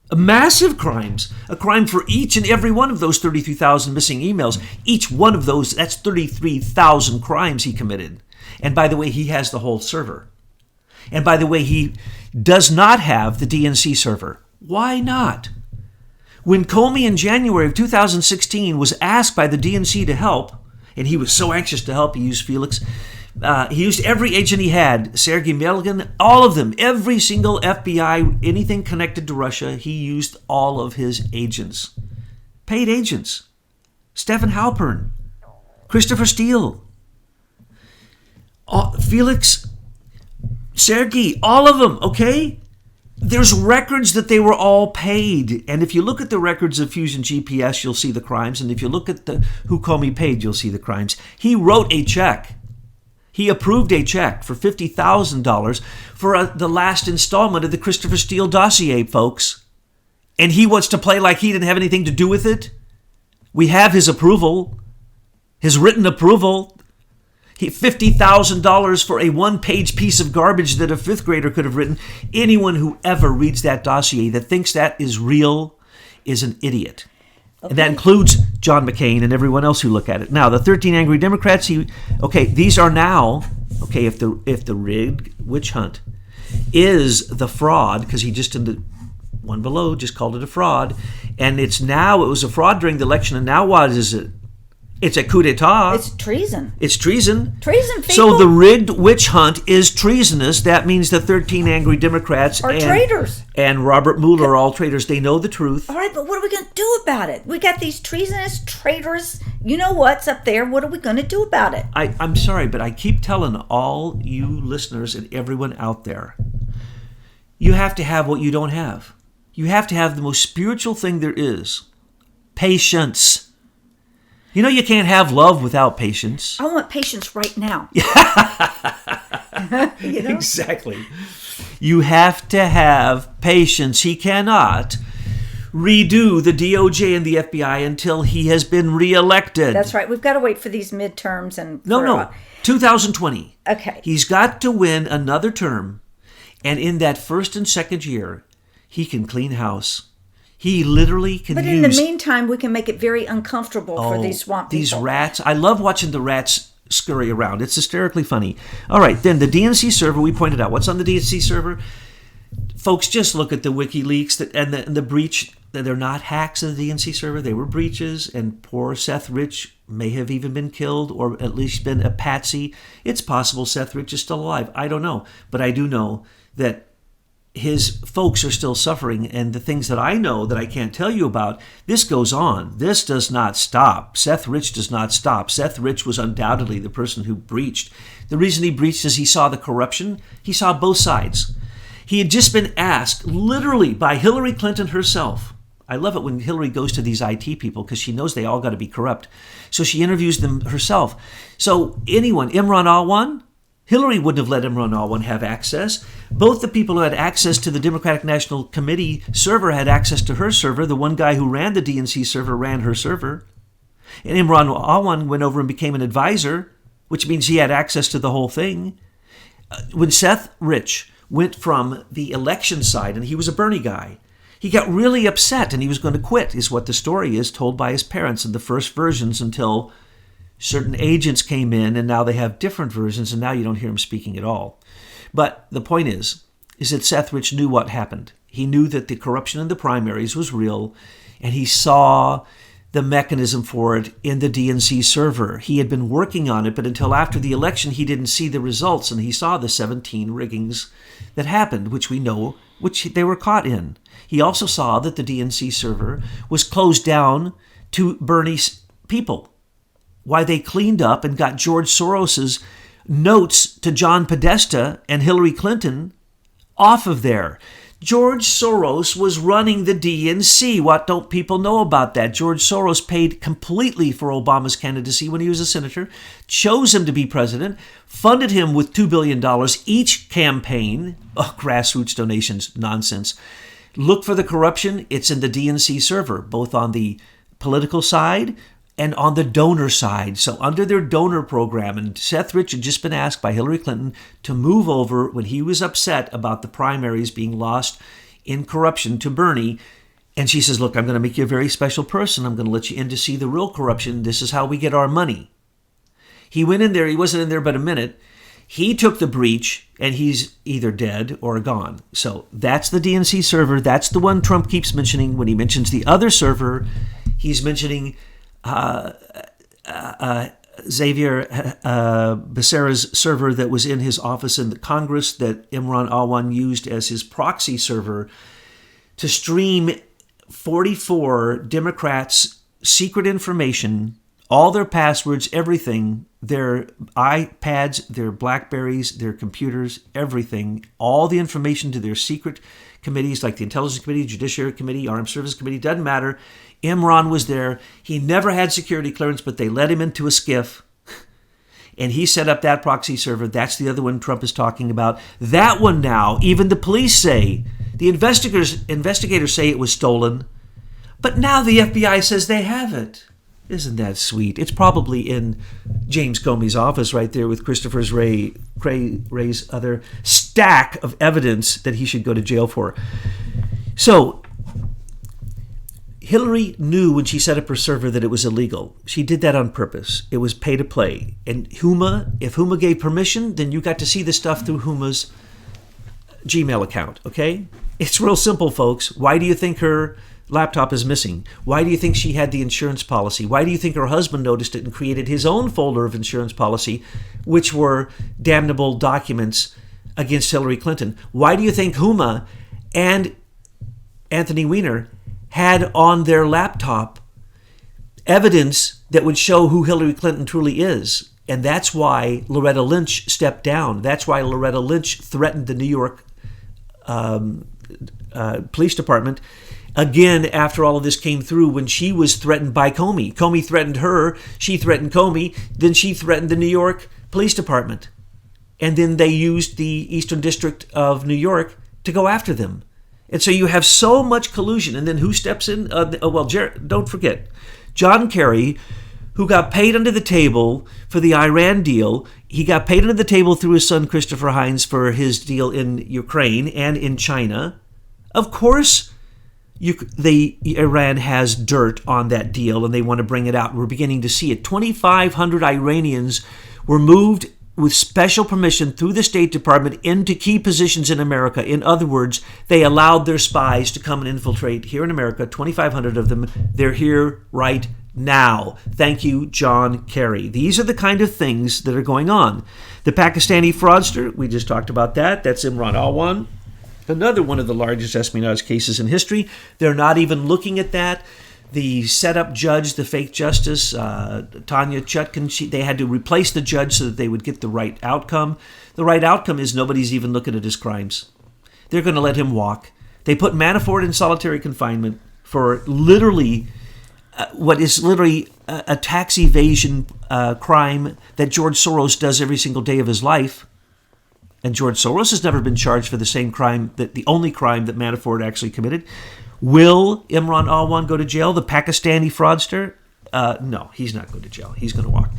A massive crimes. A crime for each and every one of those 33,000 missing emails. Each one of those, that's 33,000 crimes he committed. And by the way, he has the whole server. And by the way, he does not have the DNC server. Why not? When Comey in January of 2016 was asked by the DNC to help, and he was so anxious to help, he used Felix. He used every agent he had, Sergei Melgin, all of them, every single FBI, anything connected to Russia, he used all of his agents. Paid agents. Stephen Halpern, Christopher Steele, Felix, Sergei, all of them, okay? There's records that they were all paid. And if you look at the records of Fusion GPS, you'll see the crimes. And if you look at who Comey paid, you'll see the crimes. He wrote a check. He approved a check for $50,000 for the last installment of the Christopher Steele dossier, folks. And he wants to play like he didn't have anything to do with it. We have his approval, his written approval. $50,000 for a one-page piece of garbage that a fifth grader could have written. Anyone who ever reads that dossier that thinks that is real is an idiot. Okay. And that includes John McCain and everyone else who look at it. Now, the 13 Angry Democrats, these are now, if the rigged witch hunt is the fraud, because he just in the one below just called it a fraud, and it was a fraud during the election, and now what is it? It's a coup d'etat. It's treason. It's treason. Treason, people. So the rigged witch hunt is treasonous. That means the 13 Angry Democrats are traitors. And Robert Mueller are all traitors. They know the truth. All right, but what are we going to do about it? We got these treasonous traitors. You know what's up there. What are we going to do about it? I'm sorry, but I keep telling all you listeners and everyone out there, you have to have what you don't have. You have to have the most spiritual thing there is. Patience. You know you can't have love without patience. I want patience right now. Exactly. You have to have patience. He cannot redo the DOJ and the FBI until he has been reelected. That's right. We've got to wait for these midterms and... No. 2020. Okay. He's got to win another term, and in that first and second year, he can clean house. He literally can use... But in the meantime, we can make it very uncomfortable for these swamp people. These rats. I love watching the rats scurry around. It's hysterically funny. All right, then the DNC server, we pointed out. What's on the DNC server? Folks, just look at the WikiLeaks and the breach. They're not hacks in the DNC server. They were breaches, and poor Seth Rich may have even been killed or at least been a patsy. It's possible Seth Rich is still alive. I don't know. But I do know that his folks are still suffering, and the things that I know that I can't tell you about, this goes on. This does not stop. Seth Rich does not stop. Seth Rich was undoubtedly the person who breached. The reason he breached is he saw the corruption. He saw both sides. He had just been asked, literally, by Hillary Clinton herself. I love it when Hillary goes to these IT people because she knows they all got to be corrupt. So she interviews them herself. So anyone, Imran Alwan, Hillary wouldn't have let Imran Alwan have access. Both the people who had access to the Democratic National Committee server had access to her server. The one guy who ran the DNC server ran her server. And Imran Alwan went over and became an advisor, which means he had access to the whole thing. When Seth Rich went from the election side, and he was a Bernie guy, he got really upset and he was going to quit, is what the story is told by his parents in the first versions, until certain agents came in, and now they have different versions, and now you don't hear him speaking at all. But the point is that Seth Rich knew what happened. He knew that the corruption in the primaries was real, and he saw the mechanism for it in the DNC server. He had been working on it, but until after the election, he didn't see the results, and he saw the 17 riggings that happened, which we know, which they were caught in. He also saw that the DNC server was closed down to Bernie's people. Why they cleaned up and got George Soros's notes to John Podesta and Hillary Clinton off of there. George Soros was running the DNC. What don't people know about that? George Soros paid completely for Obama's candidacy when he was a senator, chose him to be president, funded him with $2 billion each campaign. Oh, grassroots donations, nonsense. Look for the corruption. It's in the DNC server, both on the political side and on the donor side. So under their donor program, and Seth Rich had just been asked by Hillary Clinton to move over when he was upset about the primaries being lost in corruption to Bernie. And she says, look, I'm going to make you a very special person. I'm going to let you in to see the real corruption. This is how we get our money. He went in there. He wasn't in there but a minute. He took the breach, and he's either dead or gone. So that's the DNC server. That's the one Trump keeps mentioning. When he mentions the other server, he's mentioning Xavier Becerra's server that was in his office in the Congress that Imran Alwan used as his proxy server to stream 44 Democrats' secret information, all their passwords, everything, their iPads, their Blackberries, their computers, everything, all the information to their secret committees like the Intelligence Committee, Judiciary Committee, Armed Services Committee, doesn't matter. Imran was there. He never had security clearance, but they let him into a skiff. And he set up that proxy server. That's the other one Trump is talking about. That one now, even the police say, the investigators say it was stolen. But now the FBI says they have it. Isn't that sweet? It's probably in James Comey's office right there with Ray's other stack of evidence that he should go to jail for. So, Hillary knew when she set up her server that it was illegal. She did that on purpose. It was pay to play. And if Huma gave permission, then you got to see the stuff through Huma's Gmail account, okay? It's real simple, folks. Why do you think her laptop is missing? Why do you think she had the insurance policy? Why do you think her husband noticed it and created his own folder of insurance policy, which were damnable documents against Hillary Clinton? Why do you think Huma and Anthony Weiner had on their laptop evidence that would show who Hillary Clinton truly is? And that's why Loretta Lynch stepped down. That's why Loretta Lynch threatened the New York police department again after all of this came through, when she was threatened by Comey. Comey threatened her, she threatened Comey, then she threatened the New York Police Department. And then they used the Eastern District of New York to go after them. And so you have so much collusion. And then who steps in? Don't forget, John Kerry, who got paid under the table for the Iran deal. He got paid under the table through his son Christopher Hines for his deal in Ukraine and in China. Of course, Iran has dirt on that deal and they want to bring it out. We're beginning to see it. 2,500 Iranians were moved with special permission through the State Department into key positions in America. In other words, they allowed their spies to come and infiltrate here in America. 2,500 of them. They're here right now. Thank you, John Kerry. These are the kind of things that are going on. The Pakistani fraudster, we just talked about that. That's Imran Alwan. Another one of the largest espionage cases in history. They're not even looking at that. The set-up judge, the fake justice, Tanya Chutkan, they had to replace the judge so that they would get the right outcome. The right outcome is nobody's even looking at his crimes. They're going to let him walk. They put Manafort in solitary confinement for literally what is literally a tax evasion crime that George Soros does every single day of his life. And George Soros has never been charged for the same crime, the only crime that Manafort actually committed. Will Imran Alwan go to jail, the Pakistani fraudster? No, he's not going to jail. He's going to walk.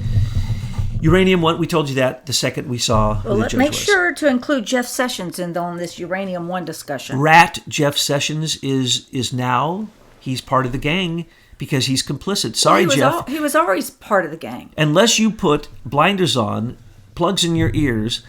Uranium One, we told you that the second we saw who the judge was. Make sure to include Jeff Sessions on this Uranium One discussion. Rat Jeff Sessions is now, he's part of the gang because he's complicit. Sorry, Jeff. He was always part of the gang. Unless you put blinders on, plugs in your ears,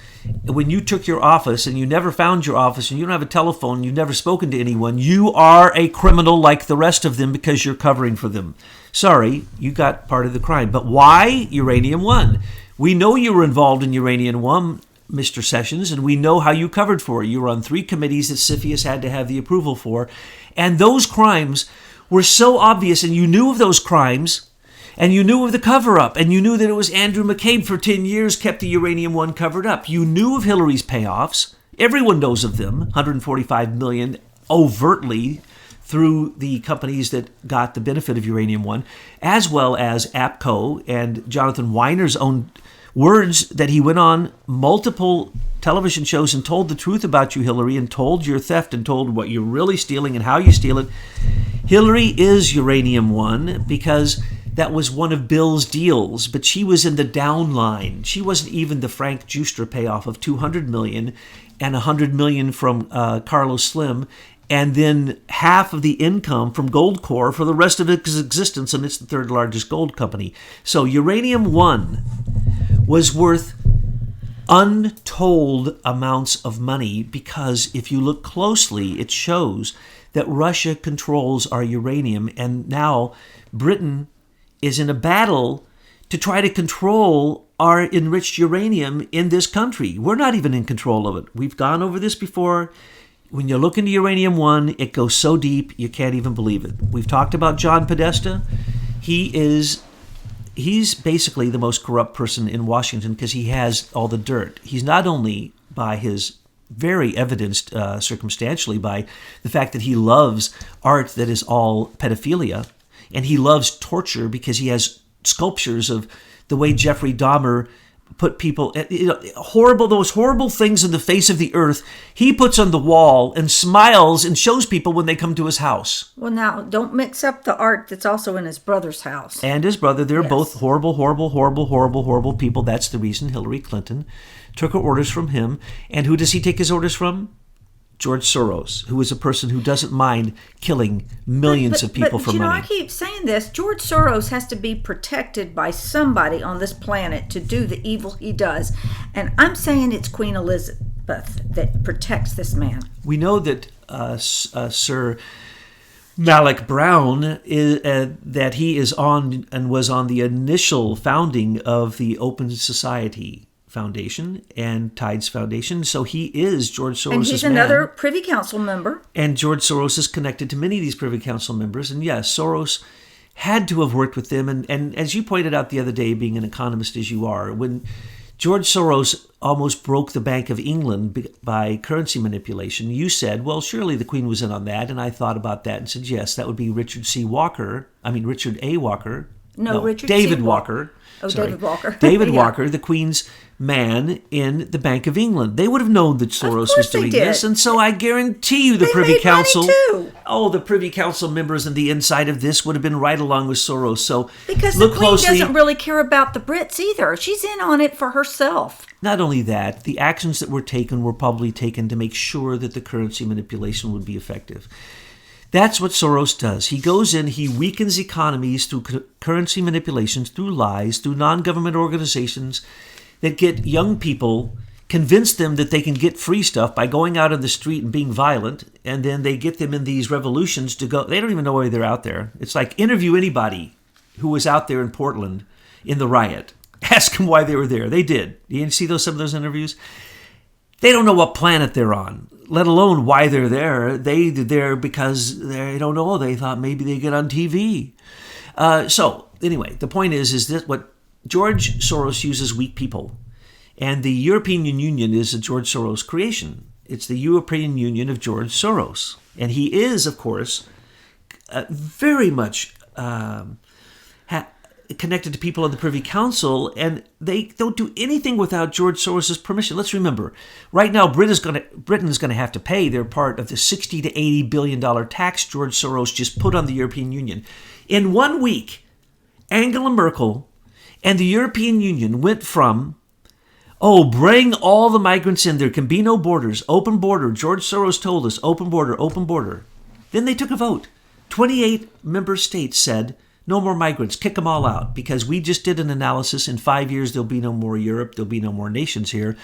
when you took your office and you never found your office and you don't have a telephone, you've never spoken to anyone, you are a criminal like the rest of them because you're covering for them. Sorry, you got part of the crime. But why Uranium One? We know you were involved in Uranium One, Mr. Sessions, and we know how you covered for it. You were on 3 committees that CFIUS had to have the approval for. And those crimes were so obvious, and you knew of those crimes, and you knew of the cover-up, and you knew that it was Andrew McCabe for 10 years kept the Uranium One covered up. You knew of Hillary's payoffs. Everyone knows of them, $145 million overtly through the companies that got the benefit of Uranium One, as well as APCO and Jonathan Weiner's own words that he went on multiple television shows and told the truth about you, Hillary, and told your theft and told what you're really stealing and how you steal it. Hillary is Uranium One because that was one of Bill's deals, but she was in the downline. She wasn't even the Frank Juster payoff of $200 million and $100 million from Carlos Slim, and then half of the income from Goldcorp for the rest of its existence, and it's the 3rd largest gold company. So Uranium One was worth untold amounts of money because if you look closely, it shows that Russia controls our uranium, and now Britain is in a battle to try to control our enriched uranium in this country. We're not even in control of it. We've gone over this before. When you look into Uranium One, it goes so deep you can't even believe it. We've talked about John Podesta. He's basically the most corrupt person in Washington because he has all the dirt. He's not only by his very evidenced circumstantially by the fact that he loves art that is all pedophilia, and he loves torture because he has sculptures of the way Jeffrey Dahmer put people, those horrible things in the face of the earth, he puts on the wall and smiles and shows people when they come to his house. Well, now, don't mix up the art that's also in his brother's house. And his brother. They're Yes. both horrible people. That's the reason Hillary Clinton took her orders from him. And who does he take his orders from? George Soros, who is a person who doesn't mind killing millions of people for money. I keep saying this. George Soros has to be protected by somebody on this planet to do the evil he does. And I'm saying it's Queen Elizabeth that protects this man. We know that Sir Malik Brown, that he is on and was on the initial founding of the Open Society Foundation and Tides Foundation. So he is George Soros' man. And he's another Privy Council member. And George Soros is connected to many of these Privy Council members. And yes, Soros had to have worked with them. And as you pointed out the other day, being an economist as you are, when George Soros almost broke the Bank of England by currency manipulation, you said, well, surely the Queen was in on that. And I thought about that and said, yes, that would be Richard A. Walker. No, Richard David C. Walker. Oh, Sorry. David Walker. David Yeah. Walker, the Queen's man in the Bank of England. They would have known that Soros course was they doing did. this. And so I guarantee you the They Privy made money Council, too. the Privy Council members and the inside of this would have been right along with Soros. So Because look the Queen closely. doesn't really care about the Brits either. She's in on it for herself. Not only that, the actions that were taken were probably taken to make sure that the currency manipulation would be effective. That's what Soros does. He goes in, he weakens economies through currency manipulations, through lies, through non-government organizations that get young people, convince them that they can get free stuff by going out on the street and being violent, and then they get them in these revolutions to go. They don't even know why they're out there. It's like interview anybody who was out there in Portland in the riot. Ask them why they were there. They did. You see some of those interviews? They don't know what planet they're on, let alone why they're there. They're there because they don't know. They thought maybe they get on TV. So anyway, the point is that what George Soros uses weak people. And the European Union is a George Soros creation. It's the European Union of George Soros. And he is, of course, very much connected to people on the Privy Council, and they don't do anything without George Soros' permission. Let's remember, right now Britain is going to have to pay their part of the $60 to $80 billion tax George Soros just put on the European Union. In 1 week, Angela Merkel and the European Union went from, bring all the migrants in, there can be no borders, open border. George Soros told us, open border, open border. Then they took a vote. 28 member states said, no more migrants, kick them all out, because we just did an analysis. In 5 years, there'll be no more Europe, there'll be no more nations here.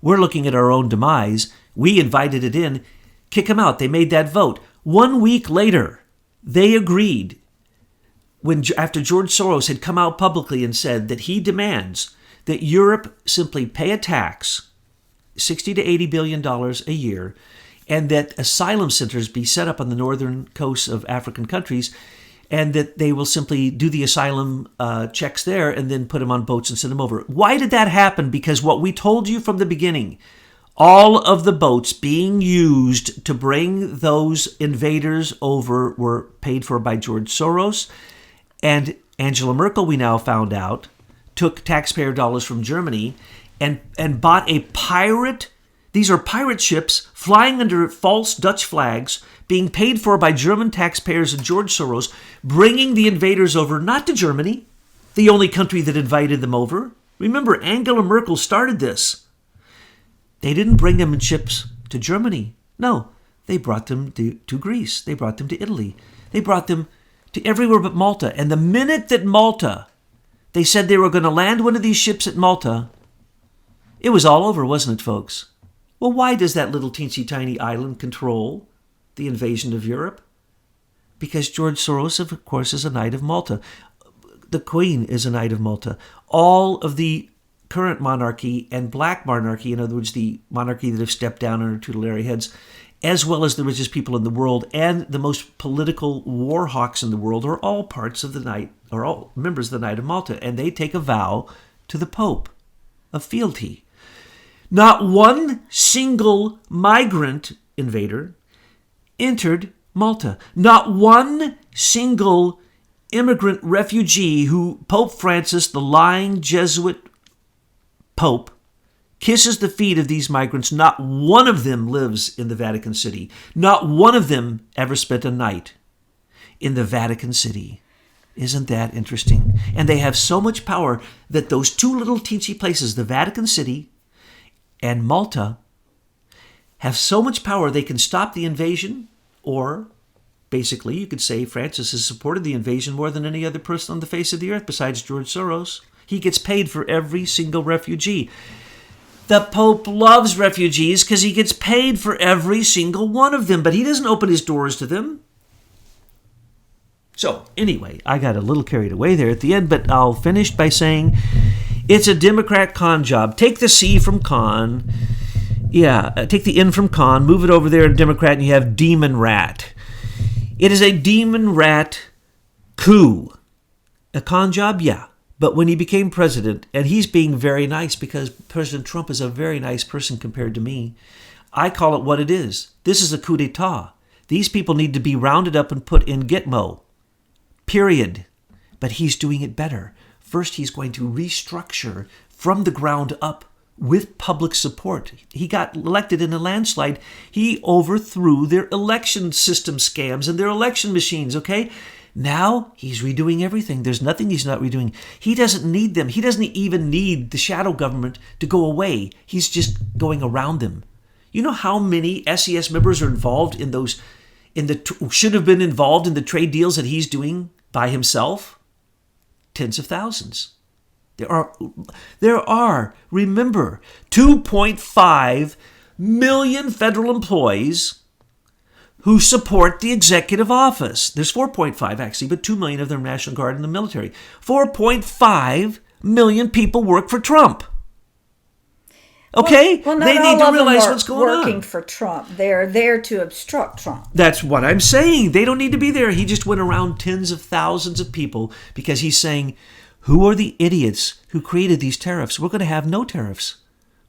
We're looking at our own demise. We invited it in, kick them out. They made that vote. 1 week later, they agreed, after George Soros had come out publicly and said that he demands that Europe simply pay a tax, $60 to $80 billion a year, and that asylum centers be set up on the northern coasts of African countries, and that they will simply do the asylum checks there and then put them on boats and send them over. Why did that happen? Because what we told you from the beginning, all of the boats being used to bring those invaders over were paid for by George Soros. And Angela Merkel, we now found out, took taxpayer dollars from Germany and bought a pirate. These are pirate ships flying under false Dutch flags, being paid for by German taxpayers and George Soros, bringing the invaders over, not to Germany, the only country that invited them over. Remember, Angela Merkel started this. They didn't bring them in ships to Germany. No, they brought them to Greece. They brought them to Italy. They brought them to everywhere but Malta. And the minute that Malta, they said they were going to land one of these ships at Malta, it was all over, wasn't it, folks? Well, why does that little teensy tiny island control the invasion of Europe? Because George Soros, of course, is a Knight of Malta. The Queen is a Knight of Malta. All of the current monarchy and black monarchy, in other words, the monarchy that have stepped down under tutelary heads, as well as the richest people in the world and the most political war hawks in the world, are all parts of the Knight, or all members of the Knight of Malta, and they take a vow to the Pope of fealty. Not one single migrant invader entered Malta. Not one single immigrant refugee who Pope Francis, the lying Jesuit Pope, kisses the feet of these migrants. Not one of them lives in the Vatican City. Not one of them ever spent a night in the Vatican City. Isn't that interesting? And they have so much power that those two little teensy places, the Vatican City and Malta, have so much power they can stop the invasion, or basically you could say Francis has supported the invasion more than any other person on the face of the earth besides George Soros. He gets paid for every single refugee. The Pope loves refugees because he gets paid for every single one of them, but he doesn't open his doors to them. So, anyway, I got a little carried away there at the end, but I'll finish by saying it's a Democrat con job. Take the C from con. Yeah, take the N from con, move it over there to Democrat, and you have demon rat. It is a demon rat coup. A con job? Yeah. But when he became president, and he's being very nice because President Trump is a very nice person compared to me, I call it what it is. This is a coup d'etat. These people need to be rounded up and put in Gitmo. Period. But he's doing it better. First, he's going to restructure from the ground up with public support. He got elected in a landslide. He overthrew their election system scams and their election machines, okay? Now he's redoing everything. There's nothing he's not redoing. He doesn't need them. He doesn't even need the shadow government to go away. He's just going around them. You know how many SES members are involved in those, should have been involved in the trade deals that he's doing by himself? Tens of thousands. There are, remember, 2.5 million federal employees who support the executive office. There's 4.5 actually, but 2 million of them are National Guard and the military. 4.5 million people work for Trump. Okay? Well, not they all need to of them realize are what's going on. working for Trump. They're there to obstruct Trump. That's what I'm saying. They don't need to be there. He just went around tens of thousands of people because he's saying, who are the idiots who created these tariffs? We're going to have no tariffs.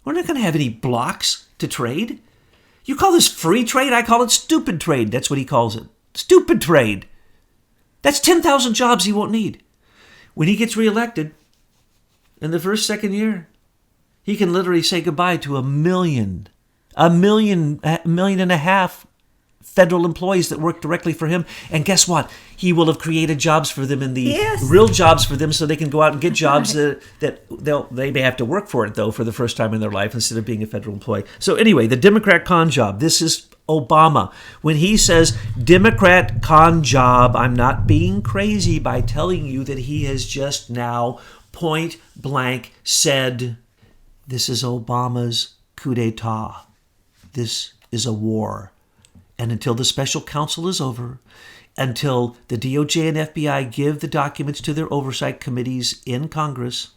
We're not going to have any blocks to trade. You call this free trade? I call it stupid trade. That's what he calls it. Stupid trade. That's 10,000 jobs he won't need. When he gets reelected, in the second year, he can literally say goodbye to a million and a half federal employees that work directly for him. And guess what? He will have created jobs for them real jobs for them so they can go out and get jobs that they may have to work for it, though, for the first time in their life instead of being a federal employee. So anyway, the Democrat con job. This is Obama. When he says Democrat con job, I'm not being crazy by telling you that he has just now point blank said, this is Obama's coup d'etat. This is a war. And until the special counsel is over, until the DOJ and FBI give the documents to their oversight committees in Congress,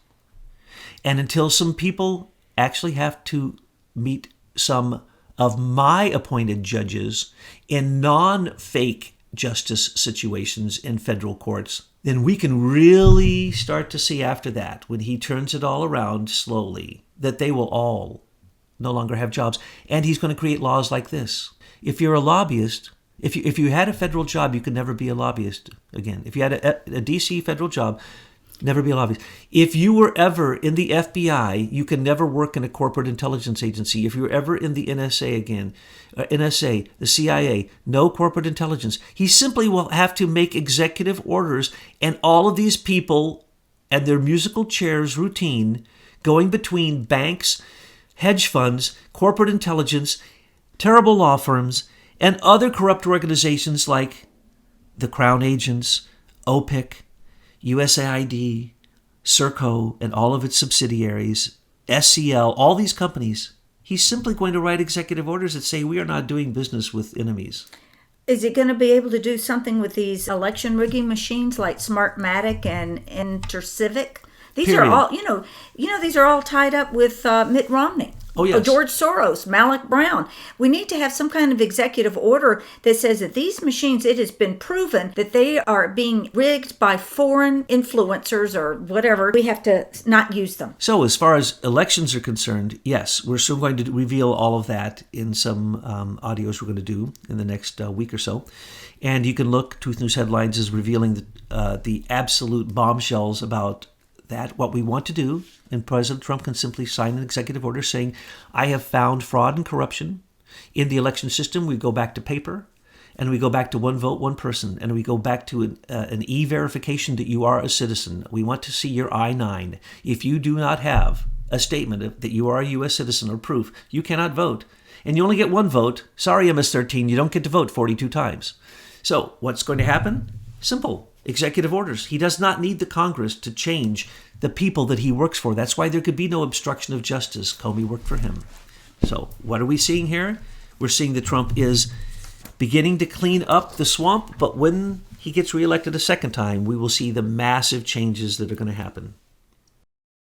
and until some people actually have to meet some of my appointed judges in non-fake justice situations in federal courts, then we can really start to see after that, when he turns it all around slowly, that they will all no longer have jobs. And he's going to create laws like this. If you're a lobbyist, if you had a federal job, you could never be a lobbyist again. If you had a D.C. federal job, never be a lobbyist. If you were ever in the FBI, you can never work in a corporate intelligence agency. If you were ever in the NSA again, NSA, the CIA, no corporate intelligence. He simply will have to make executive orders, and all of these people and their musical chairs routine going between banks, hedge funds, corporate intelligence, terrible law firms, and other corrupt organizations like the Crown Agents, OPIC, USAID, Serco, and all of its subsidiaries, SCL, all these companies. He's simply going to write executive orders that say we are not doing business with enemies. Is it going to be able to do something with these election rigging machines like Smartmatic and InterCivic? These are all, these are all tied up with Mitt Romney. Oh, yes. George Soros, Malik Brown. We need to have some kind of executive order that says that these machines, it has been proven that they are being rigged by foreign influencers or whatever. We have to not use them. So as far as elections are concerned, yes, we're still going to reveal all of that in some audios we're going to do in the next week or so. And you can look, Truth News Headlines is revealing the absolute bombshells about that what we want to do, and President Trump can simply sign an executive order saying, I have found fraud and corruption in the election system. We go back to paper, and we go back to one vote, one person, and we go back to an e-verification that you are a citizen. We want to see your I-9. If you do not have a statement that you are a U.S. citizen or proof, you cannot vote. And you only get one vote. Sorry, MS-13, you don't get to vote 42 times. So what's going to happen? Simple. Executive orders. He does not need the Congress to change the people that he works for. That's why there could be no obstruction of justice. Comey worked for him. So what are we seeing here? We're seeing that Trump is beginning to clean up the swamp, but when he gets reelected a second time, we will see the massive changes that are going to happen.